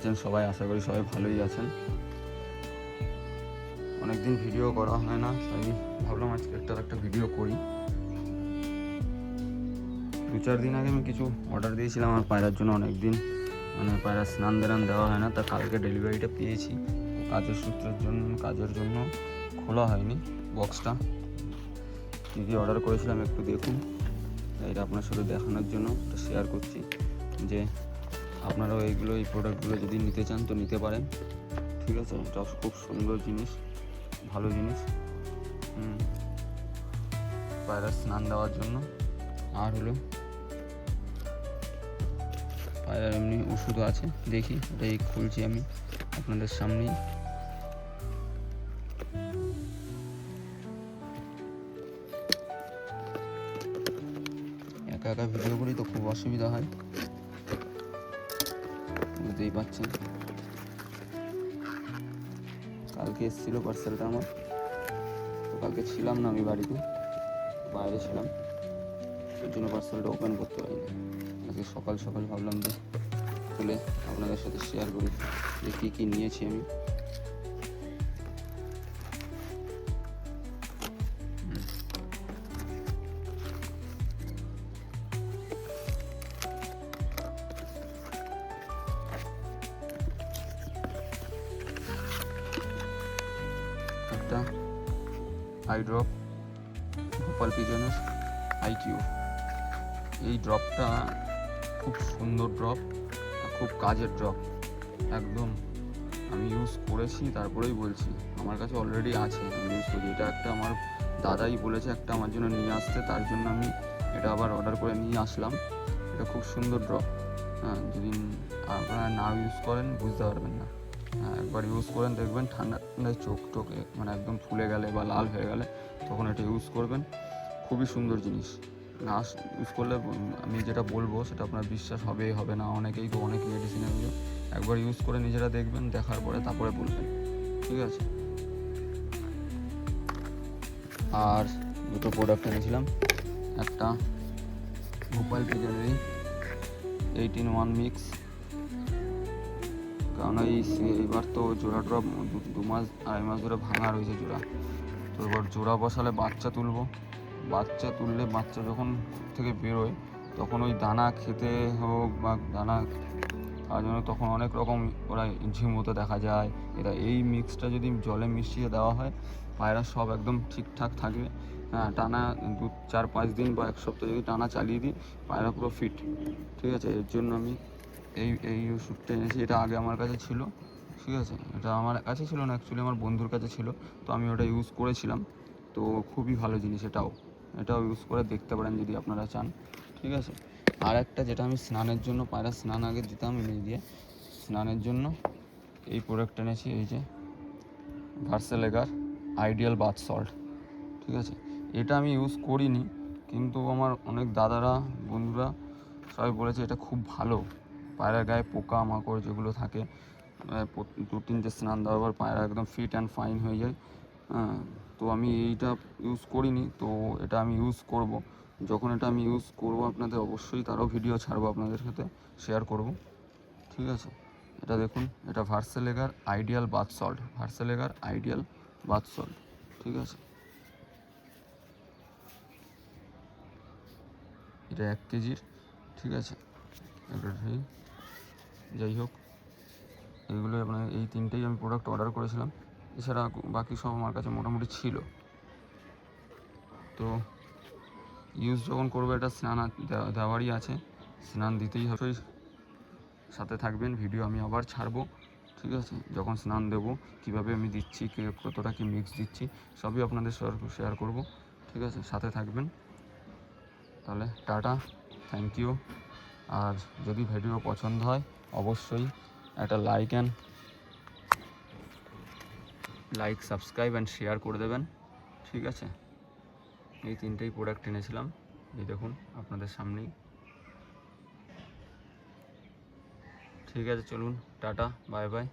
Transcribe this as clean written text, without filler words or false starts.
আছেন সবাই? আশা করি সবাই ভালোই আছেন। অনেকদিন ভিডিও করা হয় না, তাই ভাবলাম আজকে একটা ভিডিও করি। 2-4 দিন আগে আমি কিছু অর্ডার দিয়েছিলাম আমার পায়রার জন্য। অনেকদিন মানে পায়রা স্নান দেওয়া হয় না, তা কালকে ডেলিভারিটা পেয়েছি। কাজের জন্য খোলা হয়নি বক্সটা। কী কী অর্ডার করেছিলাম একটু দেখুন। এটা আপনার সাথে দেখানোর জন্য শেয়ার করছি যে আপনারাও এই প্রোডাক্টগুলো যদি নিতে চান তো নিতে পারেন। ঠিক আছে, এটা খুব সুন্দর জিনিস, ভালো জিনিস পায়রা স্নান দেওয়ার জন্য। আর হলো পায়রার এমনি ওষুধও আছে, দেখি এটাই খুলছি আমি আপনাদের সামনেই। একা ভিডিও করি তো খুব অসুবিধা হয়, বুঝতেই পারছেন। কালকে এসেছিলো পার্সেলটা আমার, তো কালকে ছিলাম না, আমি বাড়িতে বাইরে ছিলাম, এর জন্য পার্সেলটা ওপেন করতে পারিনি। আজকে সকাল ভাবলাম যে খুলে আপনাদের সাথে শেয়ার করি যে কী কী নিয়েছি আমি। একটা আই ড্রপ, ভোপাল পিজনের আইকিউ। এই ড্রপটা খুব সুন্দর ড্রপ, খুব কাজের ড্রপ একদম। আমি ইউজ করেছি তারপরেই বলছি, আমার কাছে অলরেডি আছে, আমি ইউজ করি। এটা একটা আমার দাদাই বলেছে একটা আমার জন্য নিয়ে আসতে, তার জন্য আমি এটা আবার অর্ডার করে নিয়ে আসলাম। এটা খুব সুন্দর ড্রপ। হ্যাঁ, যদি আপনারা না ইউজ করেন বুঝতে পারবেন না। একবার ইউজ করেন দেখবেন ঠান্ডায় চোখ মানে একদম ফুলে গেলে বা লাল হয়ে গেলে তখন এটা ইউজ করবেন। খুবই সুন্দর জিনিস। না ইউজ করলে আমি যেটা বলবো সেটা আপনার বিশ্বাস হবে না। অনেকেই তো অনেক মেডিসিনের একবার ইউজ করে নিজেরা দেখবেন, দেখার পরে তারপরে বলবেন। ঠিক আছে। আর দুটো প্রোডাক্ট এনেছিলাম, একটা ভোপাল পিজনেরই 8-in-1 মিক্স। কারণ এইবার তো জোড়া ড্রপ 2-2.5 মাস ধরে ভাঙা রয়েছে জোড়া। তো এবার জোড়া বসালে বাচ্চা তুললে বাচ্চা যখন থেকে বেরোয় তখন ওই দানা খেতে হোক বা দানা খাওয়ার জন্য তখন অনেক রকম ওরা ঝিমোতে দেখা যায়। এরা এই মিক্সটা যদি জলে মিশিয়ে দেওয়া হয়, পায়রা সব একদম ঠিকঠাক থাকবে। হ্যাঁ, টানা 4-5 দিন বা 1 সপ্তাহ যদি টানা চালিয়ে দিই, পায়রা পুরো ফিট। ঠিক আছে, এর জন্য আমি এই ওষুধটা এনেছি। এটা আগে আমার কাছে ছিল, ঠিক আছে। এটা আমার কাছে ছিল না, অ্যাকচুয়ালি আমার বন্ধুর কাছে ছিল, তো আমি ওটা ইউজ করেছিলাম। তো খুবই ভালো জিনিস, এটাও ইউজ করে দেখতে পারেন যদি আপনারা চান। ঠিক আছে। আর একটা যেটা আমি স্নানের জন্য, পায়রা স্নান আগে দিতাম এনে দিয়ে, স্নানের জন্য এই প্রোডাক্ট এনেছি, এই যে ভার্সেলেগার আইডিয়াল বাথ সল্ট। ঠিক আছে, এটা আমি ইউজ করিনি, কিন্তু আমার অনেক দাদারা বন্ধুরা সবাই বলেছে এটা খুব ভালো। পায়রার গায়ে পোকা মাকড় যেগুলো থাকে, 2-3টে স্নান দেওয়ার পর পায়রা একদম ফিট অ্যান্ড ফাইন হয়ে যায়। তো আমি এইটা ইউজ করিনি, তো এটা আমি ইউজ করব। যখন এটা আমি ইউজ করব আপনাদের অবশ্যই তারও ভিডিও ছাড়বো, আপনাদের সাথে শেয়ার করব। ঠিক আছে, এটা দেখুন, এটা ভার্সেলেগার আইডিয়াল বাথ সল্ট, ঠিক আছে। এটা 1 কেজির, ঠিক আছে। এটা যাই হোক, এইগুলো আপনার এই 3টেই আমি প্রোডাক্ট অর্ডার করেছিলাম। এছাড়া বাকি সব আমার কাছে মোটামুটি ছিল। তো ইউজ যখন করবো, এটা স্নান দেওয়ারই আছে, স্নান দিতেই হবে। সাথে থাকবেন, ভিডিও আমি আবার ছাড়বো। ঠিক আছে, যখন স্নান দেবো কীভাবে আমি দিচ্ছি, কতটা কি মিক্স দিচ্ছি, সবই আপনাদের শেয়ার করব। ঠিক আছে, সাথে থাকবেন। তাহলে টাটা, থ্যাংক ইউ। আর যদি ভিডিও পছন্দ হয় অবশ্যই একটা লাইক সাবস্ক্রাইব অ্যান্ড শেয়ার করে দেবেন। ঠিক আছে, এই 3টেই প্রোডাক্ট এনেছিলাম, এই দেখুন আপনাদের সামনেই। ঠিক আছে, চলুন, টাটা, বাই বাই।